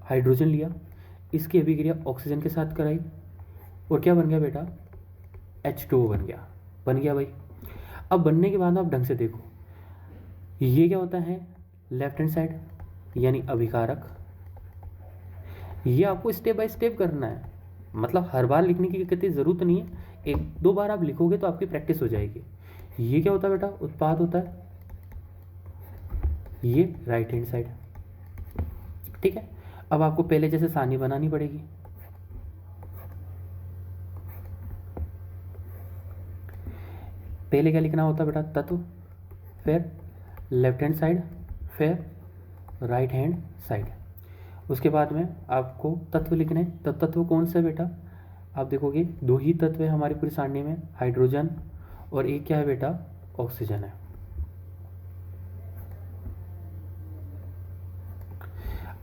Hydrogen लिया, इसकी अभिक्रिया ऑक्सीजन के साथ कराई और क्या बन गया बेटा, H2O बन गया भाई। अब बनने के बाद आप ढंग से देखो, ये क्या होता है, लेफ्ट हैंड साइड यानी अभिकारक। ये आपको स्टेप बाय स्टेप करना है, मतलब हर बार लिखने की कितनी ज़रूरत नहीं है, एक दो बार आप लिखोगे तो आपकी प्रैक्टिस हो जाएगी। ये क्या होता है बेटा, उत्पाद होता है, ये राइट हैंड साइड। ठीक है, अब आपको पहले जैसे सारणी बनानी पड़ेगी। पहले क्या लिखना होता है बेटा, तत्व, फिर लेफ्ट हैंड साइड, फिर राइट हैंड साइड। उसके बाद में आपको तत्व लिखने हैं। तो तत्व कौन सा है बेटा, आप देखोगे दो ही तत्व है हमारी पूरी सारणी में, हाइड्रोजन और एक क्या है बेटा, ऑक्सीजन है।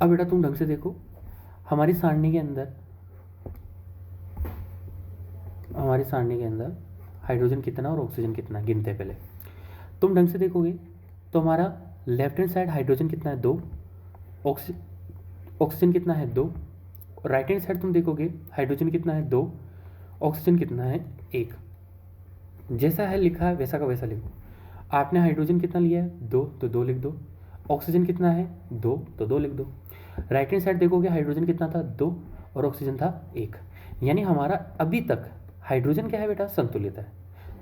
अब बेटा तुम ढंग से देखो, हमारी सारणी के अंदर हाइड्रोजन कितना और ऑक्सीजन कितना गिनते हैं पहले। तुम ढंग से देखोगे तो हमारा लेफ्ट हैंड साइड हाइड्रोजन कितना है, 2, ऑक्सीजन कितना है, 2। राइट हैंड साइड तुम देखोगे हाइड्रोजन कितना है, 2, ऑक्सीजन कितना है, 1। जैसा है लिखा है वैसा का वैसा लिखो। आपने हाइड्रोजन कितना लिया है, 2, तो 2 लिख दो। ऑक्सीजन कितना है, 2, तो 2 लिख दो। राइट हैंड साइड देखोगे हाइड्रोजन कितना था, 2 और ऑक्सीजन था 1। यानी हमारा अभी तक हाइड्रोजन क्या है बेटा, संतुलित है।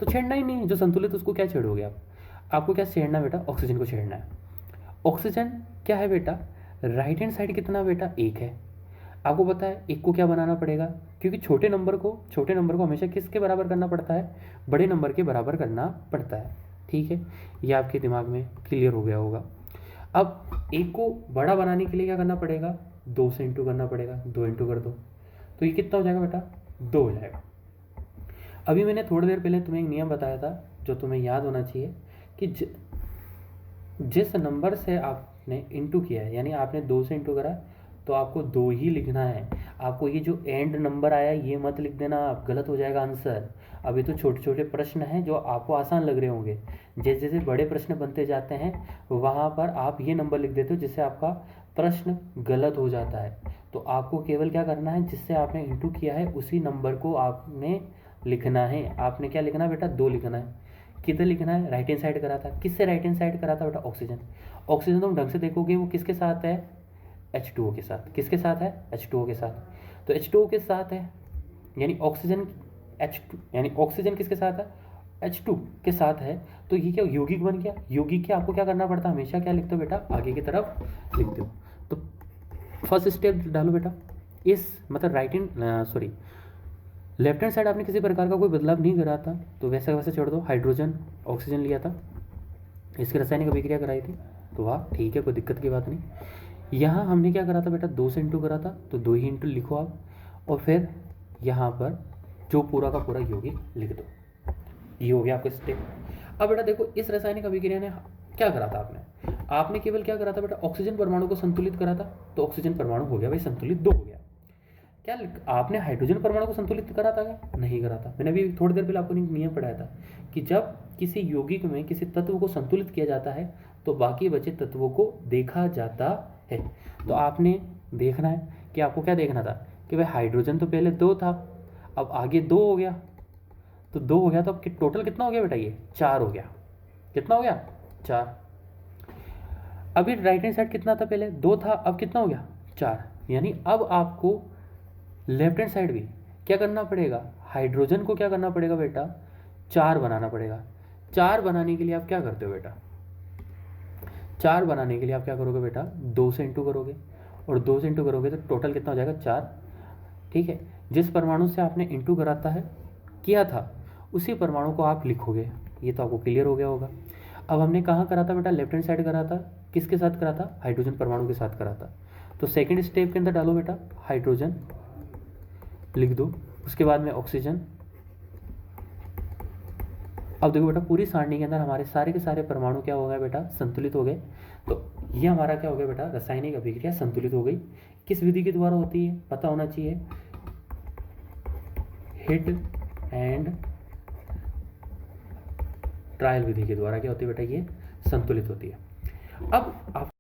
तो छेड़ना ही नहीं है, जो संतुलित उसको क्या छेड़ोगे आप, आपको क्या छेड़ना है बेटा, ऑक्सीजन को छेड़ना है। ऑक्सीजन क्या है बेटा, राइट हैंड साइड कितना बेटा, 1 है। आपको पता है 1 को क्या बनाना पड़ेगा, क्योंकि छोटे नंबर को हमेशा किसके बराबर करना पड़ता है, बड़े नंबर के बराबर करना पड़ता है। ठीक है, ये आपके दिमाग में क्लियर हो गया होगा। अब 1 को बड़ा बनाने के लिए क्या करना पड़ेगा, 2 से इंटू करना पड़ेगा, 2 इंटू कर दो तो ये कितना हो जाएगा बेटा, 2 हो जाएगा। अभी मैंने थोड़ी देर पहले तुम्हें एक नियम बताया था जो तुम्हें याद होना चाहिए कि जिस नंबर से आपने इंटू किया है, यानी आपने 2 से इंटू करा तो आपको 2 ही लिखना है। आपको ये जो एंड नंबर आया ये मत लिख देना, आप गलत हो जाएगा आंसर। अभी तो छोटे छोटे प्रश्न हैं जो आपको आसान लग रहे होंगे, जैसे जैसे बड़े प्रश्न बनते जाते हैं वहाँ पर आप ये नंबर लिख देते हो जिससे आपका प्रश्न गलत हो जाता है। तो आपको केवल क्या करना है, जिससे आपने इंटू किया है उसी नंबर को आपने लिखना है। आपने क्या लिखना है बेटा, 2 लिखना है। किधर लिखना है, राइट हैंड साइड करा था। किससे राइट हैंड साइड करा था बेटा, ऑक्सीजन। ऑक्सीजन तुम ढंग से देखोगे वो किसके साथ है, H2O के साथ। किसके साथ है, H2O के साथ। तो H2O के साथ है यानी ऑक्सीजन H2, यानी ऑक्सीजन किसके साथ है, H2 के साथ है। तो ये क्या यौगिक बन गया। यौगिक के आपको क्या करना पड़ता है, हमेशा क्या लिखते हो बेटा, आगे की तरफ लिखते हो। तो फर्स्ट स्टेप डालो बेटा, इस मतलब लेफ्ट हैंड साइड आपने किसी प्रकार का कोई बदलाव नहीं करा था तो वैसे वैसे छोड़ दो। हाइड्रोजन ऑक्सीजन लिया था, इसकी रासायनिक अभिक्रिया कराई थी, तो वाह ठीक है, कोई दिक्कत की बात नहीं। यहाँ हमने क्या करा था बेटा, 2 से इंटू करा था तो 2 ही इंटू लिखो आप, और फिर यहाँ पर जो पूरा का पूरा यौगिक लिख दो। ये हो गया आपका स्टेप। अब बेटा देखो, इस रासायनिक अभिक्रिया ने क्या करा था, आपने केवल क्या करा था बेटा, ऑक्सीजन परमाणु को संतुलित करा था, तो ऑक्सीजन परमाणु हो गया भाई संतुलित, 2 हो गया। क्या आपने हाइड्रोजन परमाणु को संतुलित करा था क्या, नहीं करा था। मैंने अभी थोड़ी देर पहले आपको नियम पढ़ाया था कि जब किसी यौगिक में किसी तत्व को संतुलित किया जाता है तो बाकी बचे तत्वों को देखा जाता है। तो आपने देखना है कि आपको क्या देखना था कि भाई हाइड्रोजन तो पहले 2 था, अब आगे 2 हो गया, तो 2 हो गया तो अब टोटल कितना हो गया बेटा, ये 4 हो गया। कितना हो गया, 4। अभी राइट हैंड साइड कितना था, पहले 2 था, अब कितना हो गया, 4। यानी अब आपको लेफ्ट हैंड साइड भी क्या करना पड़ेगा, हाइड्रोजन को क्या करना पड़ेगा बेटा, 4 बनाना पड़ेगा। 4 बनाने के लिए आप क्या करते हो बेटा, 4 बनाने के लिए आप क्या करोगे बेटा, 2 से इंटू करोगे, और 2 से इंटू करोगे तो टोटल कितना हो जाएगा, 4। ठीक है, जिस परमाणु से आपने इंटू कराता है किया था उसी परमाणु को आप लिखोगे। ये तो आपको क्लियर हो गया होगा। अब हमने कहाँ करा था बेटा, लेफ्ट हैंड साइड करा था, किसके साथ करा था, हाइड्रोजन परमाणु के साथ करा था। तो सेकेंड स्टेप के अंदर डालो बेटा, हाइड्रोजन लिख दो, उसके बाद में ऑक्सीजन। अब देखो बेटा, पूरी सारणी के अंदर हमारे सारे के सारे परमाणु क्या हो गए बेटा, संतुलित हो गए। तो ये हमारा क्या हो गया बेटा, रासायनिक अभिक्रिया संतुलित हो गई। किस विधि के द्वारा होती है पता होना चाहिए, हिट एंड ट्रायल विधि के द्वारा क्या होती है बेटा, ये संतुलित होती है। अब आप